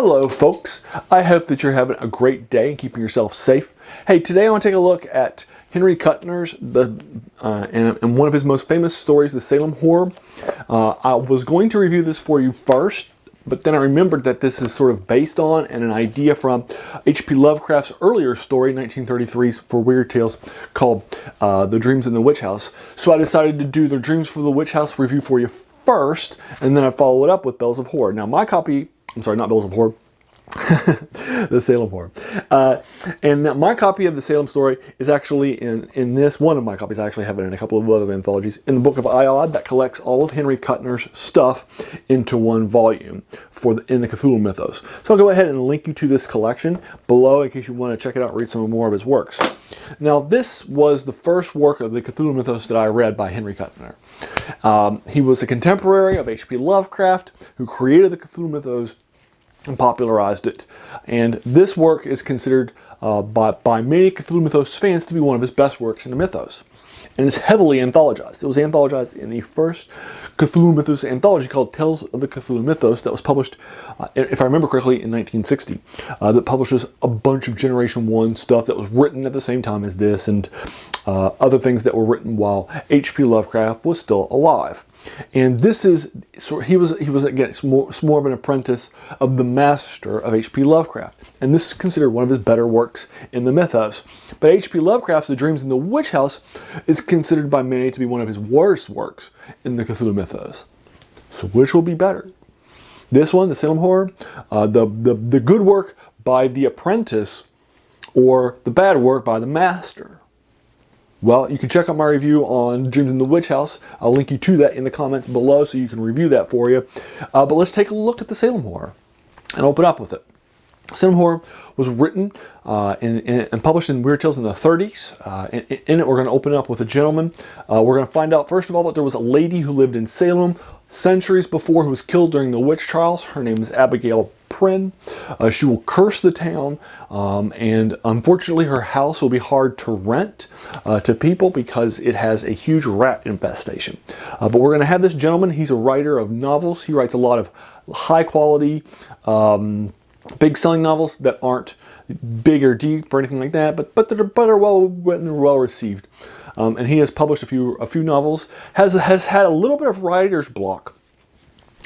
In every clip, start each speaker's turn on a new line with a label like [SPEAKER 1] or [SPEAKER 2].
[SPEAKER 1] Hello folks, I hope that you're having a great day and keeping yourself safe. Hey, today I want to take a look at Henry Kuttner's, and one of his most famous stories, the Salem Horror. I was going to review this for you first, but then I remembered that this is sort of based on and an idea from H.P. Lovecraft's earlier story, 1933's for Weird Tales, called The Dreams in the Witch House. So I decided to do the Dreams for the Witch House review for you first, and then I follow it up with Bells of Horror. Now my copy, I'm sorry, not Bells of Horror, the Salem Horror. And my copy of the Salem story is actually in this. One of my copies, I actually have it in a couple of other anthologies, in the Book of Iod, that collects all of Henry Kuttner's stuff into one volume in the Cthulhu Mythos. So I'll go ahead and link you to this collection below in case you want to check it out and read some more of his works. Now, this was the first work of the Cthulhu Mythos that I read by Henry Kuttner. He was a contemporary of H.P. Lovecraft, who created the Cthulhu Mythos and popularized it. And this work is considered by many Cthulhu Mythos fans to be one of his best works in the Mythos. And it's heavily anthologized. It was anthologized in the first Cthulhu Mythos anthology called Tales of the Cthulhu Mythos that was published, if I remember correctly, in 1960. That publishes a bunch of Generation 1 stuff that was written at the same time as this, and other things that were written while H.P. Lovecraft was still alive. And this is, so he was again, more of an apprentice of the master of H.P. Lovecraft. And this is considered one of his better works in the Mythos. But H.P. Lovecraft's The Dreams in the Witch House is considered by many to be one of his worst works in the Cthulhu Mythos. So which will be better? This one, the Salem Horror, the good work by the apprentice, or the bad work by the master? Well, you can check out my review on Dreams in the Witch House. I'll link you to that in the comments below so you can review that for you. But let's take a look at the Salem Horror and open up with it. Salem Horror was written and published in Weird Tales in the 30s. In it, we're going to open up with a gentleman. We're going to find out, first of all, that there was a lady who lived in Salem centuries before who was killed during the witch trials. Her name is Abigail Prynne. She will curse the town, and unfortunately her house will be hard to rent to people because it has a huge rat infestation. But we're going to have this gentleman. He's a writer of novels. He writes a lot of high quality, big selling novels that aren't big or deep or anything like that, but are well written and well received. And he has published a few novels, has had a little bit of writer's block.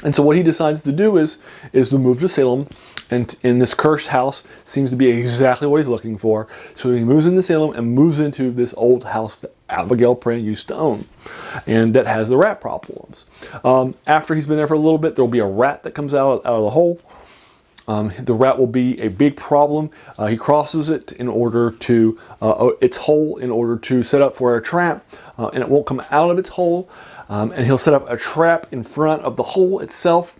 [SPEAKER 1] And so what he decides to do is to move to Salem, and in this cursed house seems to be exactly what he's looking for. So he moves into Salem and moves into this old house that Abigail Prynne used to own, and that has the rat problems. After he's been there for a little bit, there will be a rat that comes out of the hole. The rat will be a big problem. He crosses it in order to, its hole in order to set up for a trap, and it won't come out of its hole. And he'll set up a trap in front of the hole itself,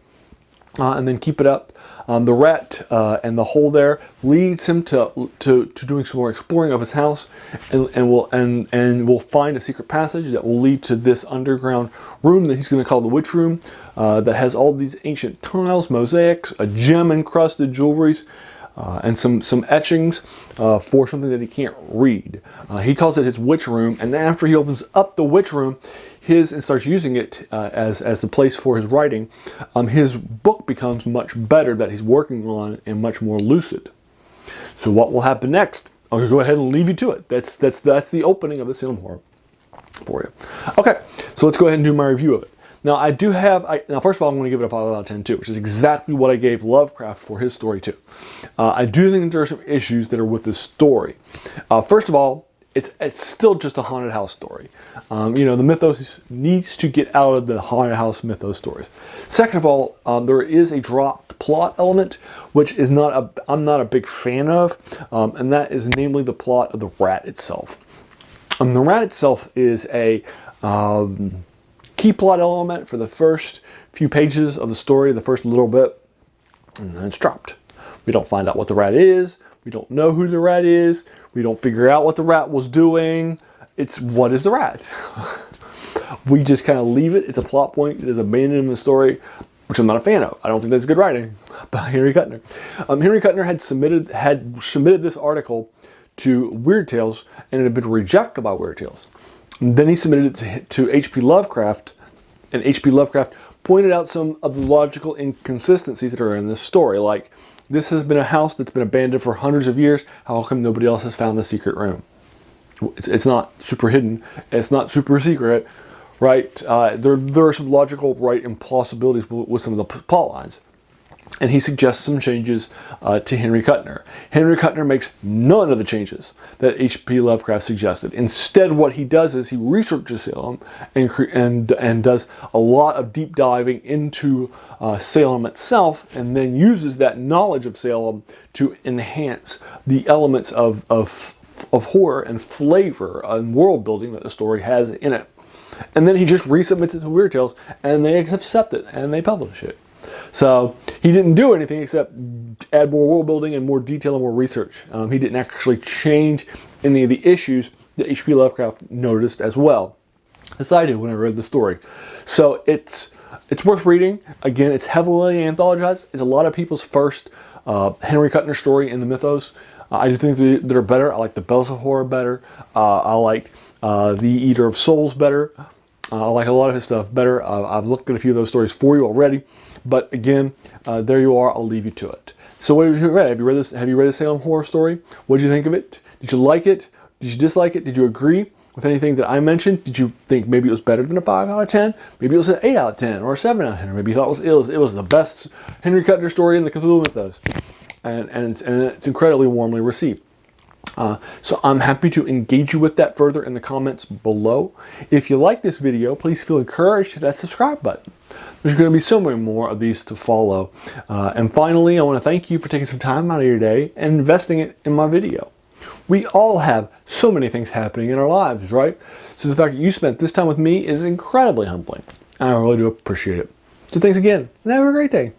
[SPEAKER 1] and then keep it up. The rat and the hole there leads him to doing some more exploring of his house, and will find a secret passage that will lead to this underground room that he's going to call the Witch Room, that has all these ancient tiles, mosaics, a gem encrusted jewelries, and some etchings for something that he can't read. He calls it his Witch Room, and then after he opens up the Witch Room and starts using it as the place for his writing, his book becomes much better that he's working on and much more lucid. So what will happen next? I'll go ahead and leave you to it. That's the opening of the Salem Horror for you. Okay, so let's go ahead and do my review of it. Now I do have, now first of all I'm going to give it a 5 out of 10 too, which is exactly what I gave Lovecraft for his story too. I do think there are some issues that are with this story. First of all, it's still just a haunted house story. The mythos needs to get out of the haunted house mythos stories. Second of all, there is a dropped plot element, which is I'm not a big fan of, and that is namely the plot of the rat itself. The rat itself is a key plot element for the first few pages of the story, the first little bit, and then it's dropped. We don't find out what the rat is. We don't know who the rat is. We don't figure out what the rat was doing. It's what is the rat? We just kind of leave it. It's a plot point that is abandoned in the story, which I'm not a fan of. I don't think that's good writing by Henry Kuttner. Henry Kuttner had submitted this article to Weird Tales, and it had been rejected by Weird Tales. And then he submitted it to H.P. Lovecraft, and H.P. Lovecraft pointed out some of the logical inconsistencies that are in this story, like this has been a house that's been abandoned for hundreds of years. How come nobody else has found the secret room? It's not super hidden. It's not super secret, right? There are some logical, right, implausibilities with some of the plot lines. And he suggests some changes to Henry Kuttner. Henry Kuttner makes none of the changes that H.P. Lovecraft suggested. Instead, what he does is he researches Salem and does a lot of deep diving into Salem itself, and then uses that knowledge of Salem to enhance the elements of horror and flavor and world building that the story has in it. And then he just resubmits it to Weird Tales, and they accept it and they publish it. So he didn't do anything except add more world building and more detail and more research. He didn't actually change any of the issues that H.P. Lovecraft noticed as well, as I did when I read the story. So it's worth reading. Again, it's heavily anthologized. It's a lot of people's first Henry Kuttner story in the Mythos. I do think that are better. I like the Bells of Horror better. I like the Eater of Souls better. I like a lot of his stuff better. I've looked at a few of those stories for you already. But again, there you are. I'll leave you to it. So what have you read? Have you read this? Have you read a Salem Horror story? What did you think of it? Did you like it? Did you dislike it? Did you agree with anything that I mentioned? Did you think maybe it was better than a 5 out of 10? Maybe it was an 8 out of 10 or a 7 out of 10. Or maybe you thought it was the best Henry Kuttner story in the Cthulhu Mythos. And it's incredibly warmly received. So I'm happy to engage you with that further in the comments below. If you like this video, please feel encouraged to hit that subscribe button. There's going to be so many more of these to follow. And finally, I want to thank you for taking some time out of your day and investing it in my video. We all have so many things happening in our lives, right? So the fact that you spent this time with me is incredibly humbling. I really do appreciate it. So thanks again, and have a great day.